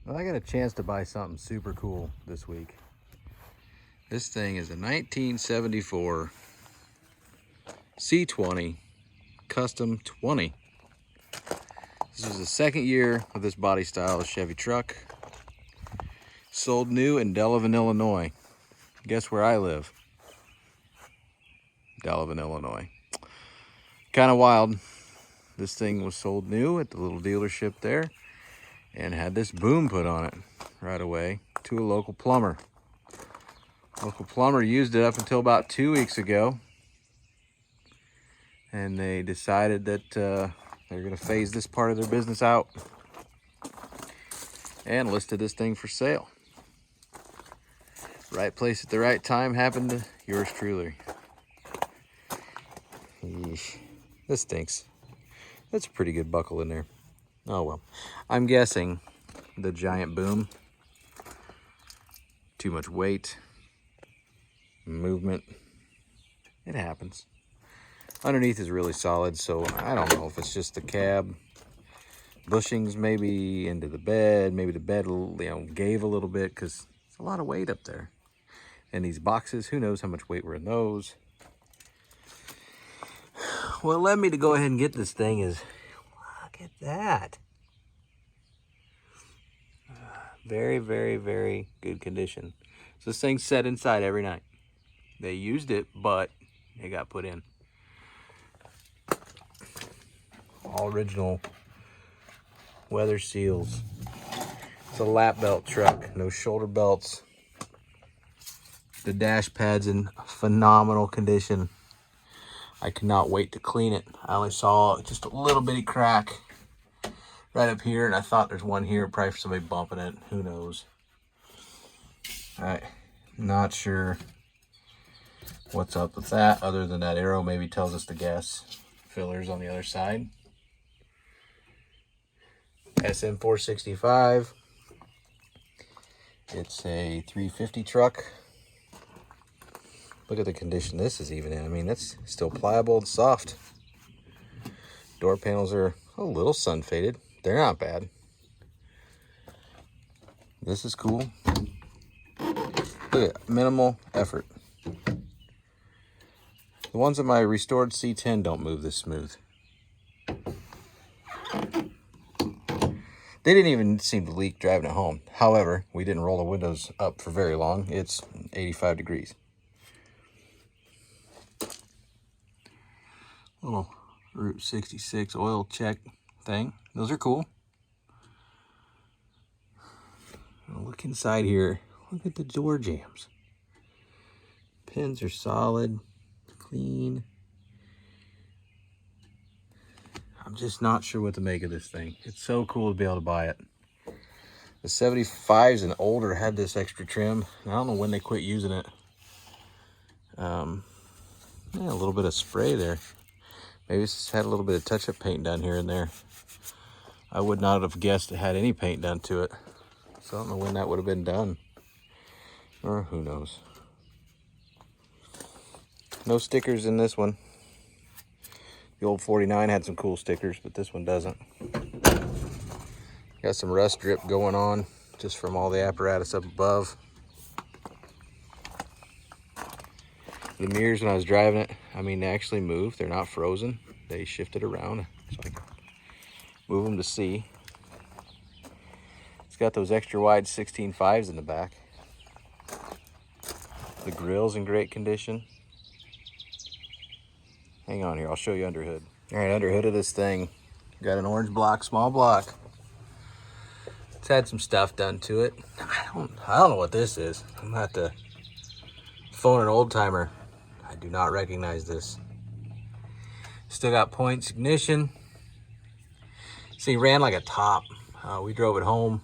Well, I got a chance to buy something super cool this week. This thing is a 1974 C20 Custom 20. This was the second year of this body style of Chevy truck. Sold new in Delavan, Illinois. Guess where I live? Delavan, Illinois. Kind of wild. This thing was sold new at the little dealership there and had this boom put on it right away to a local plumber. Local plumber used it up until about 2 weeks ago, and they decided that they're going to phase this part of their business out and listed this thing for sale. Right place at the right time happened to yours truly. Eesh, this stinks. That's a pretty good buckle in there. Oh well. I'm guessing the giant boom, too much weight, movement, it happens. Underneath is really solid, so I don't know if it's just the cab. Bushings maybe into the bed, maybe the bed gave a little bit because it's a lot of weight up there. And these boxes, who knows how much weight were in those. What led me to go ahead and get this thing is, look at that. Very, very, very good condition. So this thing's set inside every night. They used it, but it got put in. All original weather seals. It's a lap belt truck, no shoulder belts. The dash pad's in phenomenal condition. I cannot wait to clean it. I only saw just a little bitty crack right up here, and I thought there's one here, probably for somebody bumping it. Who knows? Not sure what's up with that, other than that arrow maybe tells us the gas fillers on the other side. SM465. It's a 350 truck. Look at the condition this is even in. I mean, it's still pliable and soft. Door panels are a little sun faded. They're not bad. This is cool. Look at minimal effort. The ones in my restored C10 don't move this smooth. They didn't even seem to leak driving it home. However, we didn't roll the windows up for very long. It's 85 degrees. Little Route 66 oil check thing. Those are cool. Look inside here. Look at the door jambs. Pins are solid, clean. I'm just not sure what to make of this thing. It's so cool to be able to buy it. The 75s and older had this extra trim. I don't know when they quit using it. Yeah, a little bit of spray there. Maybe it's just had a little bit of touch-up paint done here and there. I would not have guessed it had any paint done to it. So I don't know when that would have been done. Or who knows. No stickers in this one. The old 49 had some cool stickers, but this one doesn't. Got some rust drip going on just from all the apparatus up above. The mirrors, when I was driving it, I mean, they actually move. They're not frozen. They shifted around, so I can move them to see. It's got those extra wide 16.5s in the back. The grill's in great condition. Hang on here, I'll show you under hood. All right, under hood of this thing, got an orange block, small block. It's had some stuff done to it. I don't know what this is. I'm gonna have to phone an old timer. I do not recognize this. Still got points ignition. See, ran like a top. We drove it home.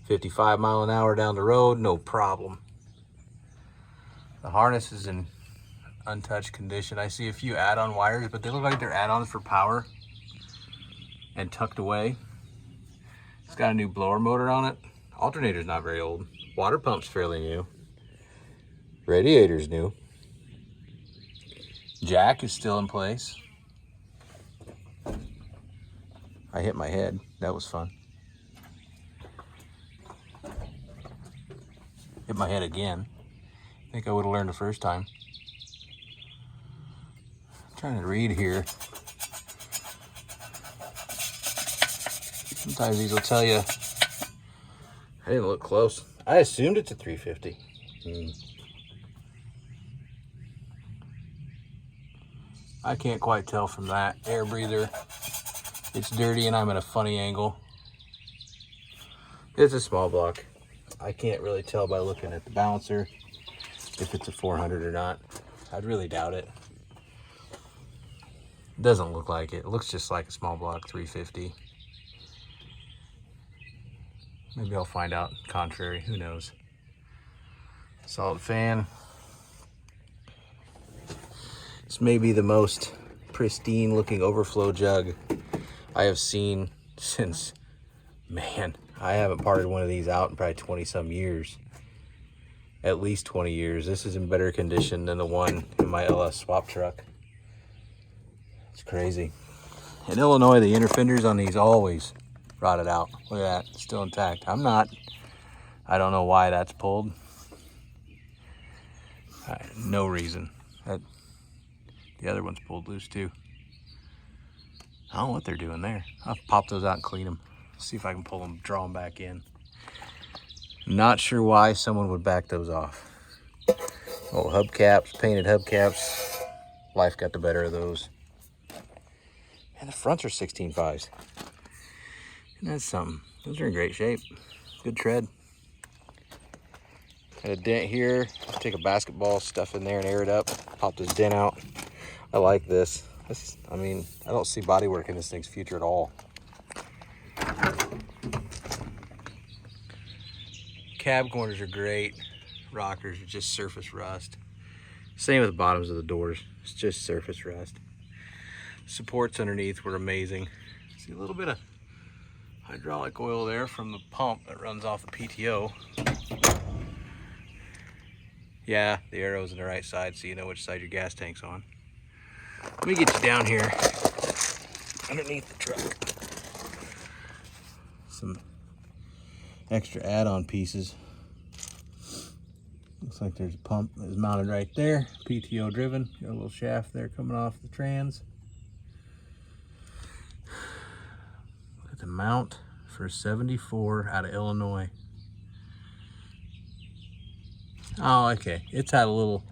55 mile an hour down the road, no problem. The harness is in untouched condition. I see a few add-on wires, but they look like they're add-ons for power and tucked away. It's got a new blower motor on it. Alternator's not very old. Water pump's fairly new. Radiator's new. Jack is still in place. I hit my head. That was fun. Hit my head again. I think I would have learned the first time. I'm trying to read here. Sometimes these will tell you. I didn't look close. I assumed it's a 350. I can't quite tell from that. Air breather. It's dirty and I'm at a funny angle. It's a small block. I can't really tell by looking at the balancer if it's a 400 or not. I'd really doubt it. It doesn't look like it. It looks just like a small block 350. Maybe I'll find out contrary. Who knows? Solid fan. This may be the most pristine looking overflow jug I have seen since, man, I haven't parted one of these out in probably 20 some years. At least 20 years. This is in better condition than the one in my LS swap truck. It's crazy. In Illinois, the inner fenders on these always rotted out. Look at that, it's still intact. I don't know why that's pulled. No reason. The other one's pulled loose too. I don't know what they're doing there. I'll pop those out and clean them. See if I can pull them, draw them back in. Not sure why someone would back those off. Oh, hubcaps, painted hubcaps. Life got the better of those. And the fronts are 16.5s. And that's something. Those are in great shape. Good tread. Got a dent here. Take a basketball, stuff in there and air it up. Pop this dent out. I like this. I mean, I don't see bodywork in this thing's future at all. Cab corners are great. Rockers are just surface rust. Same with the bottoms of the doors. It's just surface rust. Supports underneath were amazing. See a little bit of hydraulic oil there from the pump that runs off the PTO. Yeah, the arrow's on the right side, so you know which side your gas tank's on. Let me get you down here underneath the truck. Some extra add-on pieces. Looks like there's a pump that is mounted right there, PTO driven. Got a little shaft there coming off the trans. Look at the mount for 74 out of Illinois. Oh, okay. It's had a little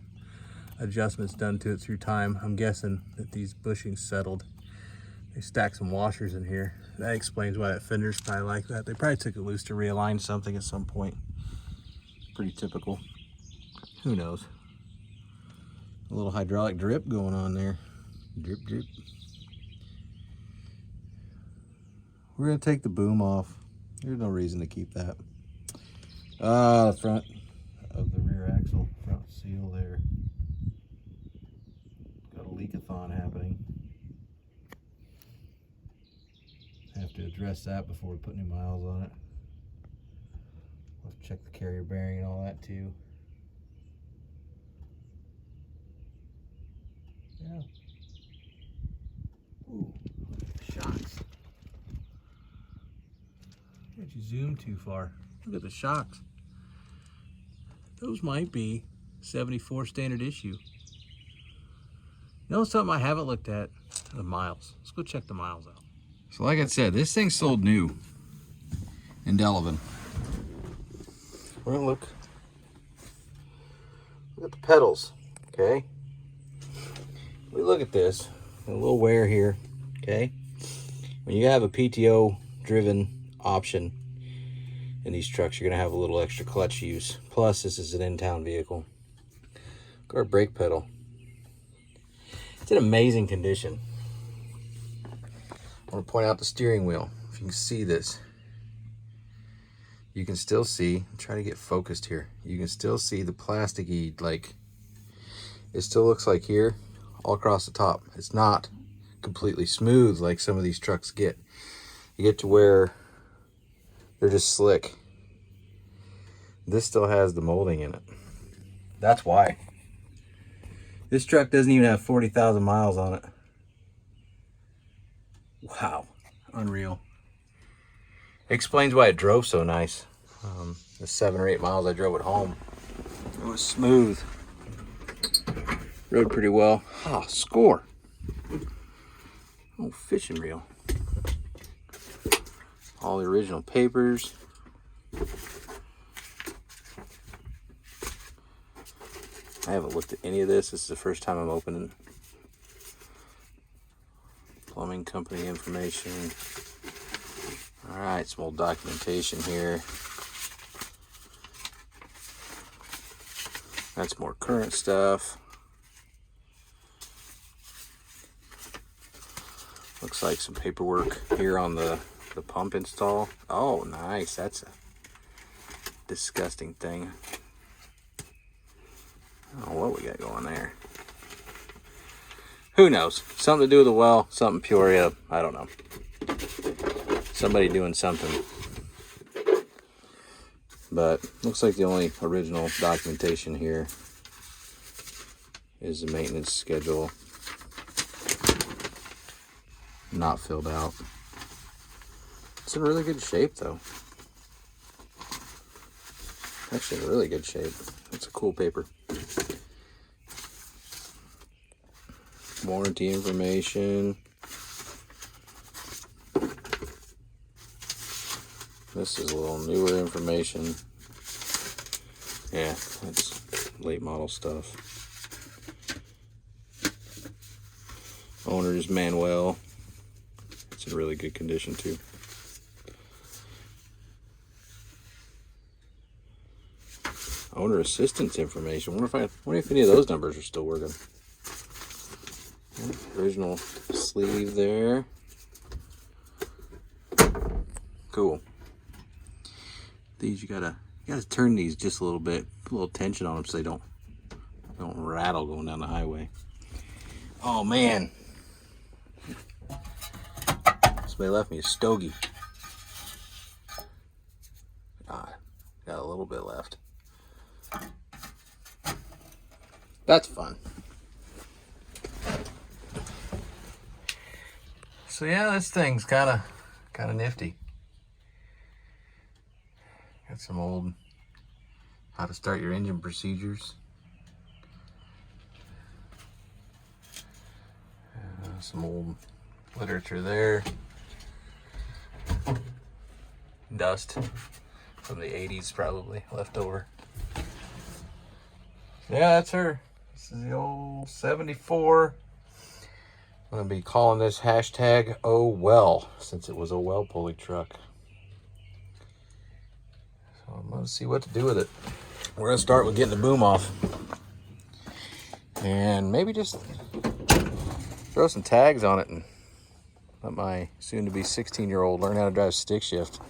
adjustments done to it through time. I'm guessing that these bushings settled. They stacked some washers in here. That explains why that fender's probably like that. They probably took it loose to realign something at some point. Pretty typical. Who knows? A little hydraulic drip going on there. Drip, drip. We're gonna take the boom off. There's no reason to keep that. The front of the rear axle, front seal there. Got a leakathon happening. Have to address that before we put any miles on it. Let's check the carrier bearing and all that too. Yeah. Ooh, shocks. Can't you zoom too far? Look at the shocks. Those might be 74 standard issue. You know something I haven't looked at? The miles. Let's go check the miles out. So like I said, this thing sold new in Delavan. We're gonna look at the pedals, okay? We look at this, a little wear here, okay? When you have a PTO driven option in these trucks, you're gonna have a little extra clutch use. Plus, this is an in-town vehicle. Look at our brake pedal. It's in amazing condition. I want to point out the steering wheel. If you can see this, you can still see, try to get focused here. You can still see the plasticky, like, it still looks like here, all across the top. It's not completely smooth like some of these trucks get. You get to where they're just slick. This still has the molding in it. That's why. This truck doesn't even have 40,000 miles on it. Wow, unreal. Explains why it drove so nice. The 7 or 8 miles I drove it home, it was smooth. Rode pretty well. Ah, score. Oh, fishing reel. All the original papers. I haven't looked at any of this. This is the first time I'm opening. Plumbing company information. All right, some old documentation here. That's more current stuff. Looks like some paperwork here on the pump install. Oh, nice. That's a disgusting thing. I don't know what we got going there. Who knows? Something to do with the well, something Peoria. I don't know. Somebody doing something. But looks like the only original documentation here is the maintenance schedule. Not filled out. It's in really good shape though. Actually in really good shape. It's a cool paper. Warranty information. This is a little newer information. Yeah, that's late model stuff. Owner's manual. It's in really good condition too. Owner assistance information. Wonder if any of those numbers are still working. Original sleeve there. Cool. These you gotta turn these just a little bit, put a little tension on them so they don't rattle going down the highway. Oh man, somebody left me a stogie. Ah, got a little bit left. That's fun. So yeah, this thing's kind of nifty. Got some old how to start your engine procedures. Some old literature there. Dust from the 80s probably left over. Yeah, that's her. This is the old 74. I'm going to be calling this hashtag oh well, since it was a well pulley truck. So I'm going to see what to do with it. We're going to start with getting the boom off. And maybe just throw some tags on it and let my soon-to-be 16-year-old learn how to drive stick shift.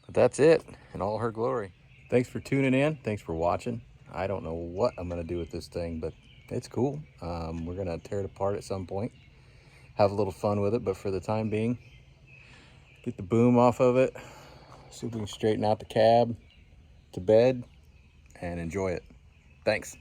But that's it in all her glory. Thanks for tuning in. Thanks for watching. I don't know what I'm going to do with this thing, but it's cool. We're going to tear it apart at some point. Have a little fun with it, but for the time being, get the boom off of it. See if we can straighten out the cab to bed and enjoy it. Thanks.